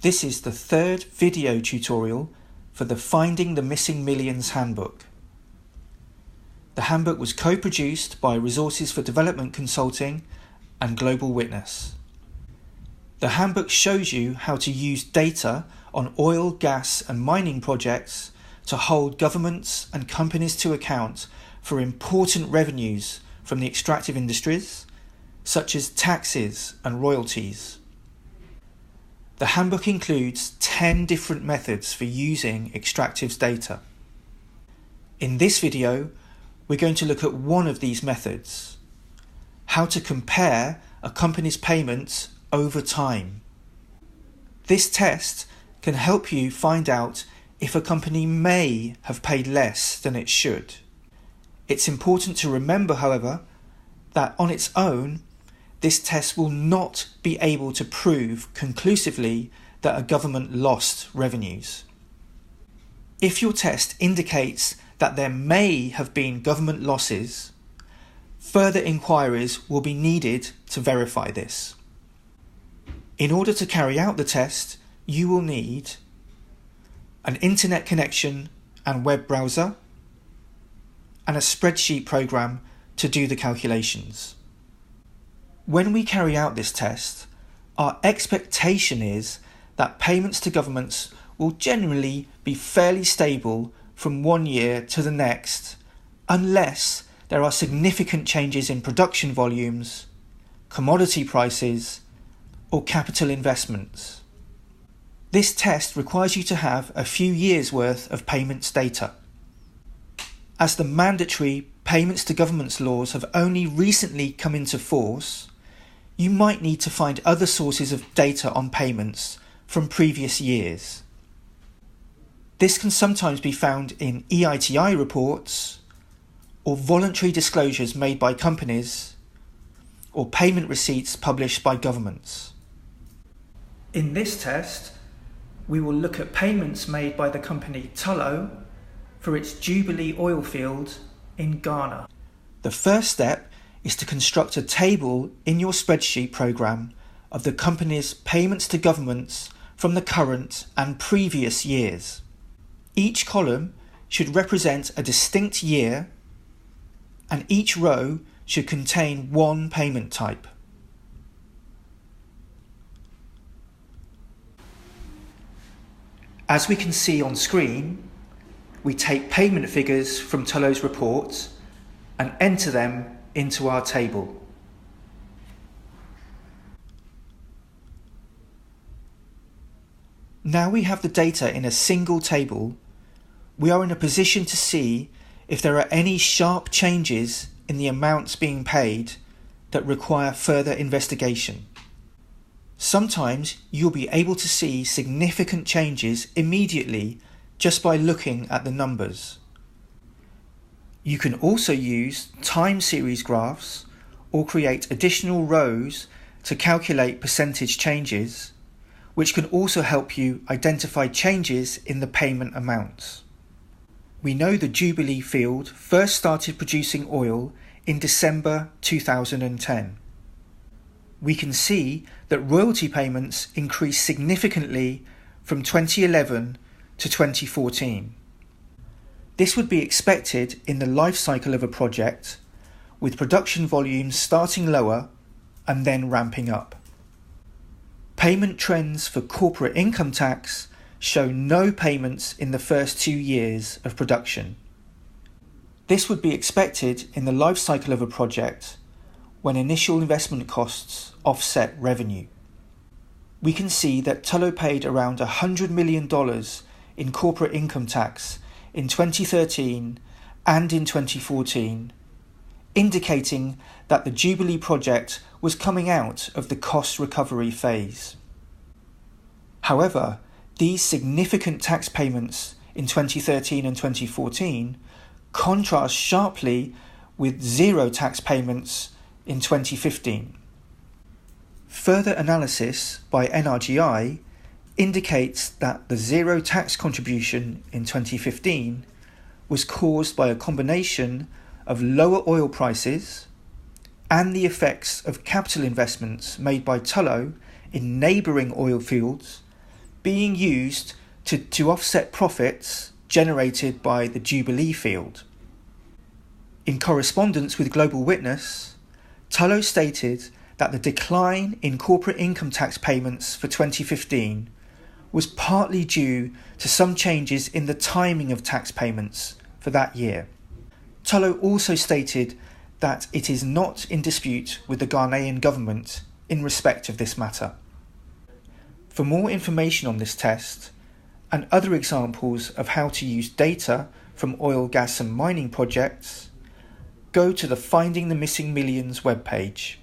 This is the third video tutorial for the Finding the Missing Millions handbook. The handbook was co-produced by Resources for Development Consulting and Global Witness. The handbook shows you how to use data on oil, gas and mining projects to hold governments and companies to account for important revenues from the extractive industries, such as taxes and royalties. The handbook includes 10 different methods for using extractives data. In this video, we're going to look at one of these methods: how to compare a company's payments over time. This test can help you find out if a company may have paid less than it should. It's important to remember, however, that on its own, this test will not be able to prove conclusively that a government lost revenues. If your test indicates that there may have been government losses, further inquiries will be needed to verify this. In order to carry out the test, you will need an internet connection and web browser, and a spreadsheet program to do the calculations. When we carry out this test, our expectation is that payments to governments will generally be fairly stable from one year to the next, unless there are significant changes in production volumes, commodity prices, or capital investments. This test requires you to have a few years' worth of payments data. As the mandatory payments to governments laws have only recently come into force, you might need to find other sources of data on payments from previous years. This can sometimes be found in EITI reports, or voluntary disclosures made by companies, or payment receipts published by governments. In this test, we will look at payments made by the company Tullow for its Jubilee oil field in Ghana. The first step is to construct a table in your spreadsheet program of the company's payments to governments from the current and previous years. Each column should represent a distinct year, and each row should contain one payment type. As we can see on screen, we take payment figures from Tullow's report and enter them into our table. Now we have the data in a single table, we are in a position to see if there are any sharp changes in the amounts being paid that require further investigation. Sometimes you'll be able to see significant changes immediately just by looking at the numbers. You can also use time series graphs or create additional rows to calculate percentage changes, which can also help you identify changes in the payment amounts. We know the Jubilee field first started producing oil in December 2010. We can see that royalty payments increased significantly from 2011 to 2014. This would be expected in the life cycle of a project, with production volumes starting lower and then ramping up. Payment trends for corporate income tax show no payments in the first 2 years of production. This would be expected in the life cycle of a project when initial investment costs offset revenue. We can see that Tullow paid around $100 million in corporate income tax in 2013 and in 2014, indicating that the Jubilee project was coming out of the cost recovery phase. However, these significant tax payments in 2013 and 2014 contrast sharply with zero tax payments in 2015. Further analysis by NRGI indicates that the zero tax contribution in 2015 was caused by a combination of lower oil prices and the effects of capital investments made by Tullow in neighbouring oil fields being used to offset profits generated by the Jubilee field. In correspondence with Global Witness, Tullow stated that the decline in corporate income tax payments for 2015 was partly due to some changes in the timing of tax payments for that year. Tullow also stated that it is not in dispute with the Ghanaian government in respect of this matter. For more information on this test and other examples of how to use data from oil, gas and mining projects, go to the Finding the Missing Millions webpage.